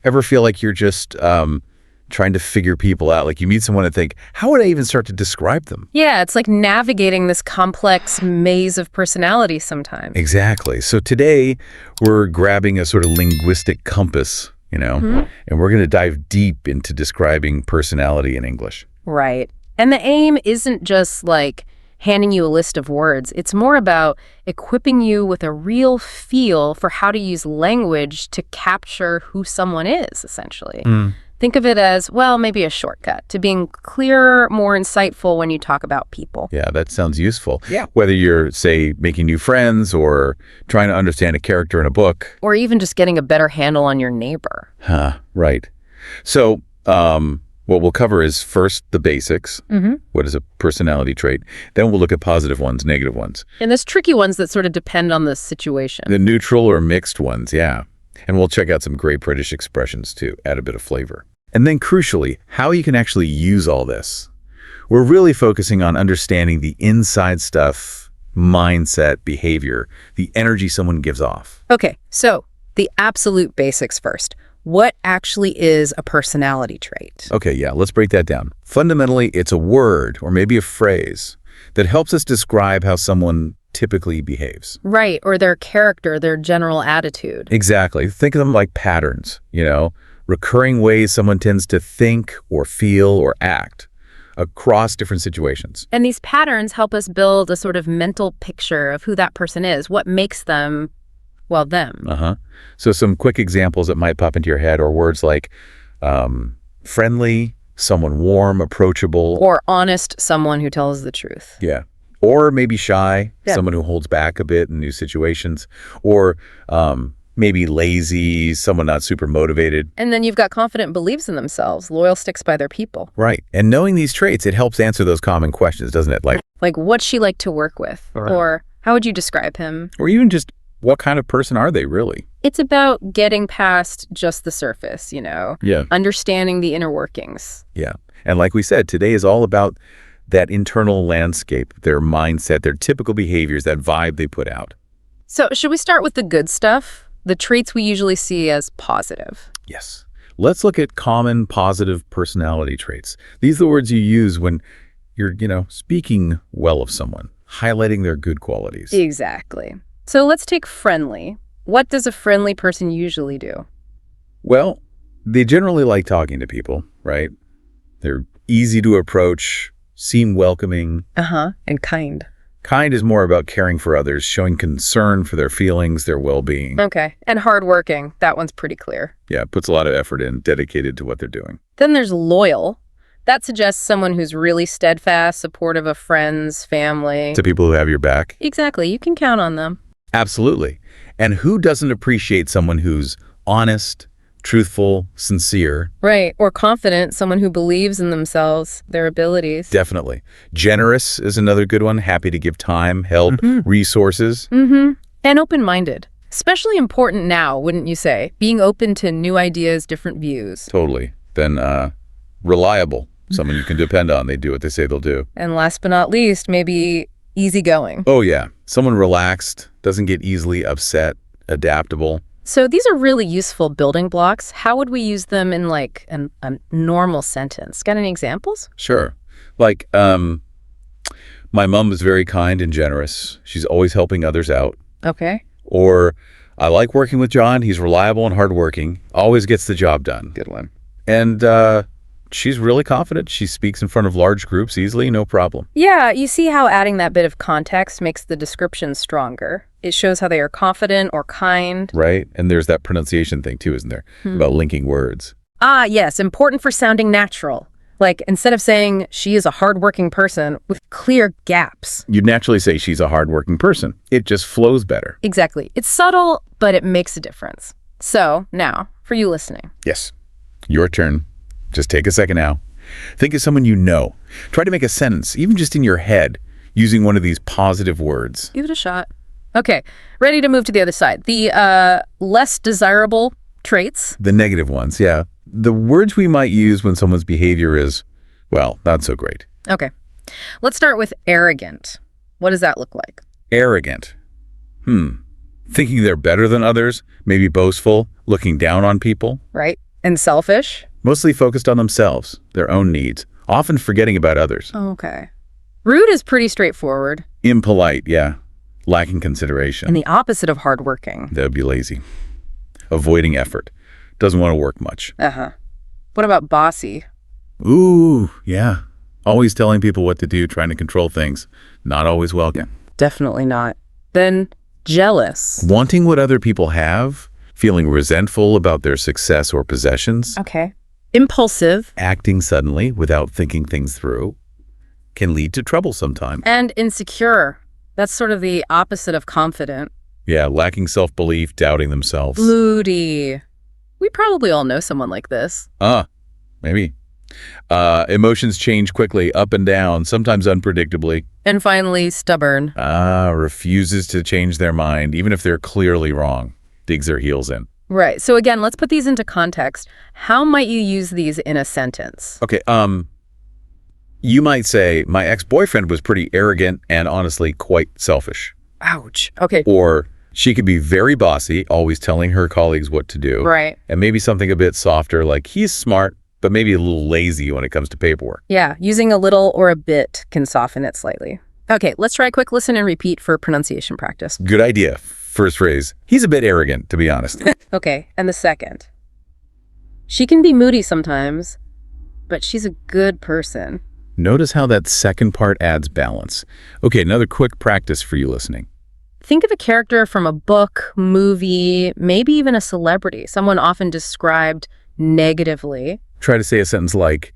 Ever feel like you're just trying to figure people out? Like you meet someone and think, how would I even start to describe them? Yeah, it's like navigating this complex maze of personality sometimes. Exactly. So today we're grabbing a sort of linguistic compass, and we're going to dive deep into describing personality in English. Right. And the aim isn't just like handing you a list of words. It's more about equipping you with a real feel for how to use language to capture who someone is, essentially. Think of it as, well, maybe a shortcut to being clearer, more insightful when you talk about people. Yeah, that sounds useful. Yeah. Whether you're, say, making new friends or trying to understand a character in a book. Or even just getting a better handle on your neighbor. Right. So what we'll cover is first the basics. What is a personality trait? Then we'll look at positive ones, negative ones. And there's tricky ones that sort of depend on the situation. The neutral or mixed ones, yeah. And we'll check out some great British expressions to add a bit of flavor. And then crucially, how you can actually use all this. We're really focusing on understanding the inside stuff, mindset, behavior, the energy someone gives off. Okay, so the absolute basics first. What actually is a personality trait? Okay, yeah, let's break that down. Fundamentally, it's a word or maybe a phrase that helps us describe how someone typically behaves. Right, or their character, their general attitude. Exactly. Think of them like patterns, recurring ways someone tends to think or feel or act across different situations. And these patterns help us build a sort of mental picture of who that person is, what makes them, well, them. So some quick examples that might pop into your head are words like friendly, someone warm, approachable. Or honest, someone who tells the truth. Yeah. Or maybe shy, someone who holds back a bit in new situations. Or maybe lazy, someone not super motivated. And then you've got confident, believes in themselves, loyal, sticks by their people. Right. And knowing these traits, it helps answer those common questions, doesn't it? Like what's she like to work with? Right. Or how would you describe him? Or even just what kind of person are they really? It's about getting past just the surface, Yeah. Understanding the inner workings. Yeah. And like we said, today is all about that internal landscape, their mindset, their typical behaviors, that vibe they put out. So should we start with the good stuff? The traits we usually see as positive. Yes. Let's look at common positive personality traits. These are the words you use when you're, speaking well of someone, highlighting their good qualities. Exactly. So let's take friendly. What does a friendly person usually do? Well, they generally like talking to people, right? They're easy to approach, seem welcoming. And kind. Kind is more about caring for others, showing concern for their feelings, their well-being. Okay. And hardworking. That one's pretty clear. Yeah, puts a lot of effort in, dedicated to what they're doing. Then there's loyal. That suggests someone who's really steadfast, supportive of friends, family. To people who have your back. Exactly. You can count on them. Absolutely. And who doesn't appreciate someone who's honest, truthful, sincere? Right. Or confident, someone who believes in themselves, their abilities. Definitely. Generous is another good one. Happy to give time, help, resources. And open-minded. Especially important now, wouldn't you say? Being open to new ideas, different views. Totally. Then reliable. Someone you can depend on. They do what they say they'll do. And last but not least, maybe easygoing. Oh, yeah. Someone relaxed, doesn't get easily upset, adaptable. So these are really useful building blocks. How would we use them in like a normal sentence? Got any examples? Sure. Like, my mom is very kind and generous. She's always helping others out. Okay. Or, I like working with John. He's reliable and hardworking. Always gets the job done. Good one. And she's really confident. She speaks in front of large groups easily, no problem. Yeah, you see how adding that bit of context makes the description stronger. It shows how they are confident or kind. Right. And there's that pronunciation thing too, isn't there? About linking words. Ah, yes. Important for sounding natural. Like, instead of saying she is a hardworking person with clear gaps. You'd naturally say she's a hardworking person. It just flows better. Exactly. It's subtle, but it makes a difference. So, now, for you listening. Yes. Your turn. Just take a second now. Think of someone you know. Try to make a sentence, even just in your head, using one of these positive words. Give it a shot. Okay, ready to move to the other side. The less desirable traits. The negative ones, yeah. The words we might use when someone's behavior is, well, not so great. Okay, let's start with arrogant. What does that look like? Arrogant. Thinking they're better than others, maybe boastful, looking down on people. Right. And selfish? Mostly focused on themselves, their own needs, often forgetting about others. Okay. Rude is pretty straightforward. Impolite, yeah. Lacking consideration. And the opposite of hardworking. That would be lazy. Avoiding effort. Doesn't want to work much. Uh-huh. What about bossy? Ooh, yeah. Always telling people what to do, trying to control things. Not always welcome. Definitely not. Then jealous. Wanting what other people have, feeling resentful about their success or possessions, Okay. Impulsive. acting suddenly without thinking things through, can lead to trouble sometimes. And insecure. That's sort of the opposite of confident. Yeah, lacking self-belief, doubting themselves. Moody. We probably all know someone like this. Maybe. Emotions change quickly, up and down, sometimes unpredictably. And finally, stubborn. Refuses to change their mind, even if they're clearly wrong. Digs their heels in. Right. So again, let's put these into context. How might you use these in a sentence? Okay, you might say, my ex-boyfriend was pretty arrogant and honestly quite selfish. Ouch. Okay. Or she could be very bossy, always telling her colleagues what to do. Right. And maybe something a bit softer, like he's smart, but maybe a little lazy when it comes to paperwork. Yeah, using a little or a bit can soften it slightly. Okay, let's try a quick listen and repeat for pronunciation practice. Good idea. First phrase, he's a bit arrogant, to be honest. Okay, and the second. She can be moody sometimes, but she's a good person. Notice how that second part adds balance. Okay, another quick practice for you listening. Think of a character from a book, movie, maybe even a celebrity, someone often described negatively. Try to say a sentence like,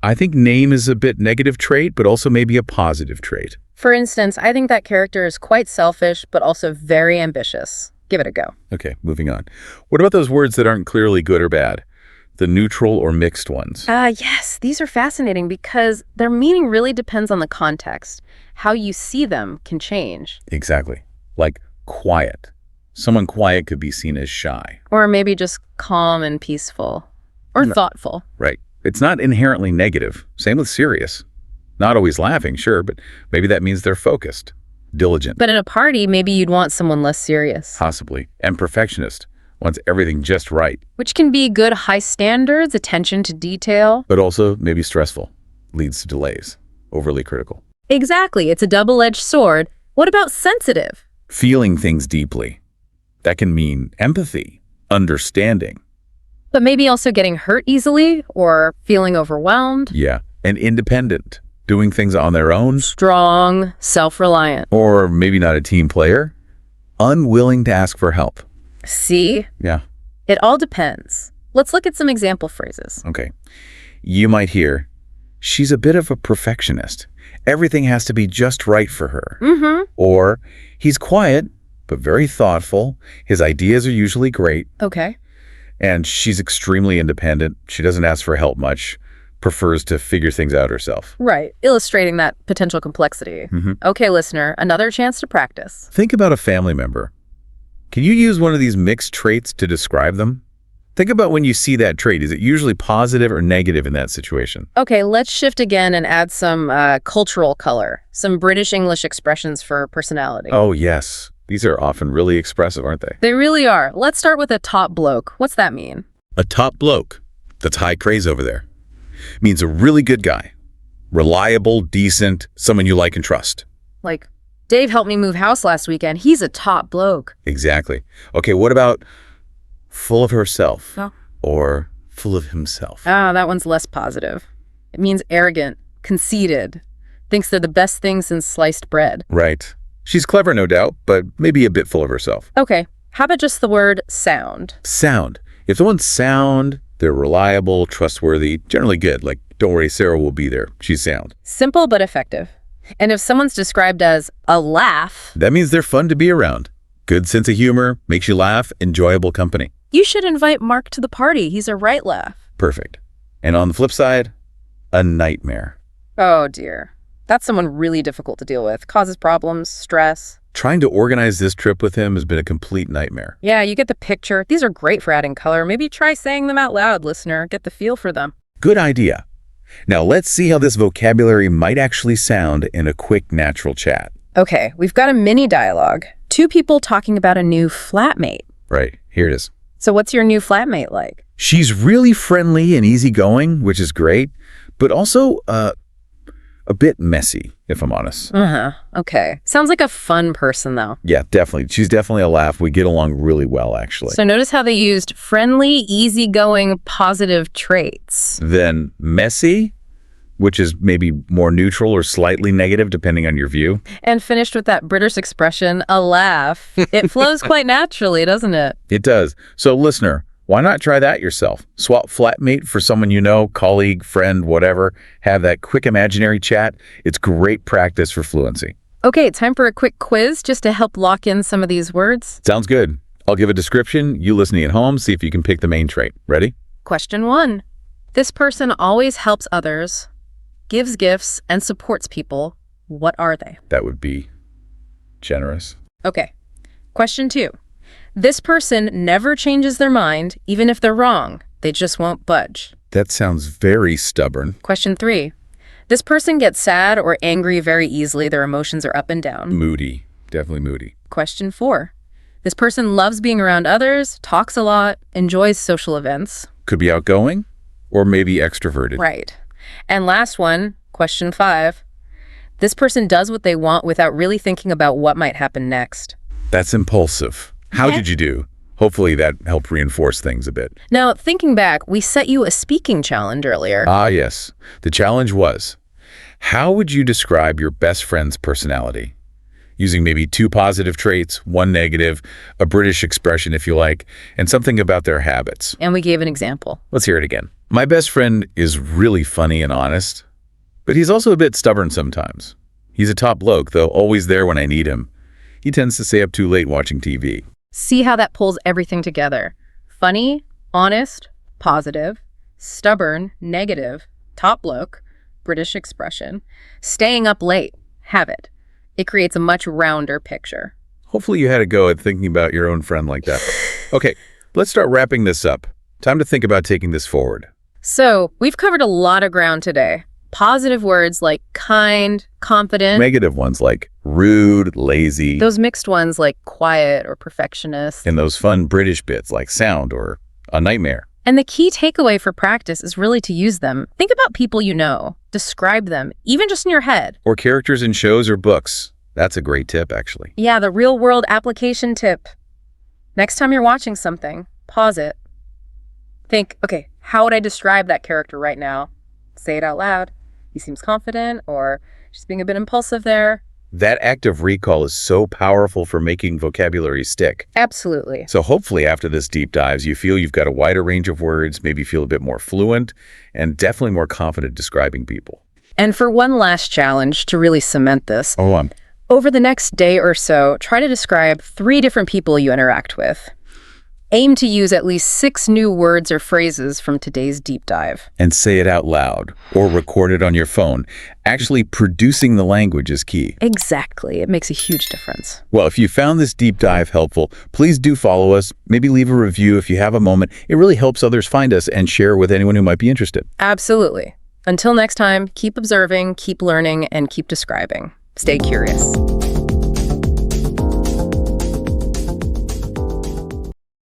I think name is a bit negative trait, but also maybe a positive trait. For instance, I think that character is quite selfish, but also very ambitious. Give it a go. Okay, moving on. What about those words that aren't clearly good or bad? The neutral or mixed ones? Yes, these are fascinating because their meaning really depends on the context. How you see them can change. Exactly. Like quiet. Someone quiet could be seen as shy. Or maybe just calm and peaceful. Or thoughtful. Right. It's not inherently negative. Same with serious. Not always laughing, sure, but maybe that means they're focused, diligent. But in a party, maybe you'd want someone less serious. Possibly. And perfectionist. Wants everything just right. Which can be good high standards, attention to detail. But also maybe stressful. Leads to delays. Overly critical. Exactly. It's a double-edged sword. What about sensitive? Feeling things deeply. That can mean empathy, understanding. But maybe also getting hurt easily or feeling overwhelmed. Yeah. And independent. Doing things on their own. Strong, self-reliant. Or maybe not a team player. Unwilling to ask for help. See? Yeah. It all depends. Let's look at some example phrases. Okay. You might hear, she's a bit of a perfectionist. Everything has to be just right for her. Mm-hmm. Or, he's quiet, but very thoughtful. His ideas are usually great. Okay. And she's extremely independent. She doesn't ask for help much. Prefers to figure things out herself. Right. Illustrating that potential complexity. Mm-hmm. Okay, listener, another chance to practice. Think about a family member. Can you use one of these mixed traits to describe them? Think about when you see that trait. Is it usually positive or negative in that situation? Okay, let's shift again and add some cultural color, some British English expressions for personality. Oh, yes. These are often really expressive, aren't they? They really are. Let's start with a top bloke. What's that mean? A top bloke. That's high praise over there. Means a really good guy. Reliable, decent, someone you like and trust. Like, Dave helped me move house last weekend. He's a top bloke. Exactly. Okay, what about full of herself? Oh. Or full of himself? That one's less positive. It means arrogant, conceited, thinks they're the best thing since sliced bread. Right. She's clever, no doubt, but maybe a bit full of herself. Okay, how about just the word sound? Sound. If someone's sound, they're reliable, trustworthy, generally good. Like, don't worry, Sarah will be there. She's sound. Simple but effective. And if someone's described as a laugh, that means they're fun to be around. Good sense of humor, makes you laugh, enjoyable company. you should invite Mark to the party. He's a right laugh. Perfect. And on the flip side, a nightmare. Oh, dear. That's someone really difficult to deal with. Causes problems, stress. Trying to organize this trip with him has been a complete nightmare. Yeah, you get the picture. These are great for adding color. Maybe try saying them out loud, listener. Get the feel for them. Good idea. Now let's see how this vocabulary might actually sound in a quick natural chat. Okay, we've got a mini dialogue. Two people talking about a new flatmate. Right, here it is. So what's your new flatmate like? She's really friendly and easygoing, which is great, but also a bit messy, if I'm honest. Uh-huh. Okay. Sounds like a fun person, though. Yeah, definitely. She's definitely a laugh. We get along really well, actually. So notice how they used friendly, easygoing, positive traits. Then messy, which is maybe more neutral or slightly negative, depending on your view. And finished with that British expression, a laugh. It flows quite naturally, doesn't it? It does. So listener, why not try that yourself? Swap flatmate for someone you know, colleague, friend, whatever. Have that quick imaginary chat. It's great practice for fluency. Okay, time for a quick quiz just to help lock in some of these words. Sounds good. I'll give a description. You listening at home, see if you can pick the main trait. Ready? Question 1. This person always helps others, gives gifts, and supports people. What are they? That would be generous. Okay. Question 2. This person never changes their mind, even if they're wrong. They just won't budge. That sounds very stubborn. Question 3. This person gets sad or angry very easily. Their emotions are up and down. Moody. Definitely moody. Question 4. This person loves being around others, talks a lot, enjoys social events. Could be outgoing or maybe extroverted. Right. And last one, question 5. This person does what they want without really thinking about what might happen next. That's impulsive. How did you do? Hopefully that helped reinforce things a bit. Now, thinking back, we set you a speaking challenge earlier. Ah, yes. The challenge was, how would you describe your best friend's personality? Using maybe 2 positive traits, 1 negative, a British expression if you like, and something about their habits. And we gave an example. Let's hear it again. My best friend is really funny and honest, but he's also a bit stubborn sometimes. He's a top bloke, though always there when I need him. He tends to stay up too late watching TV. See how that pulls everything together. Funny, honest, positive, stubborn, negative, top bloke, British expression, staying up late, habit. It creates a much rounder picture. Hopefully you had a go at thinking about your own friend like that. Okay, let's start wrapping this up. Time to think about taking this forward. So, we've covered a lot of ground today. Positive words like kind, confident. Negative ones like rude, lazy. Those mixed ones like quiet or perfectionist. And those fun British bits like sound or a nightmare. And the key takeaway for practice is really to use them. Think about people you know. Describe them, even just in your head. Or characters in shows or books. That's a great tip, actually. Yeah, the real-world application tip. Next time you're watching something, pause it. Think, okay, how would I describe that character right now? Say it out loud. He seems confident, or just being a bit impulsive there. That act of recall is so powerful for making vocabulary stick. Absolutely. So hopefully after this deep dives, you feel you've got a wider range of words, maybe feel a bit more fluent, and definitely more confident describing people. And for one last challenge to really cement this, over the next day or so, try to describe 3 different people you interact with. Aim to use at least 6 new words or phrases from today's deep dive. And say it out loud or record it on your phone. Actually producing the language is key. Exactly. It makes a huge difference. Well, if you found this deep dive helpful, please do follow us. Maybe leave a review if you have a moment. It really helps others find us and share with anyone who might be interested. Absolutely. Until next time, keep observing, keep learning, and keep describing. Stay curious.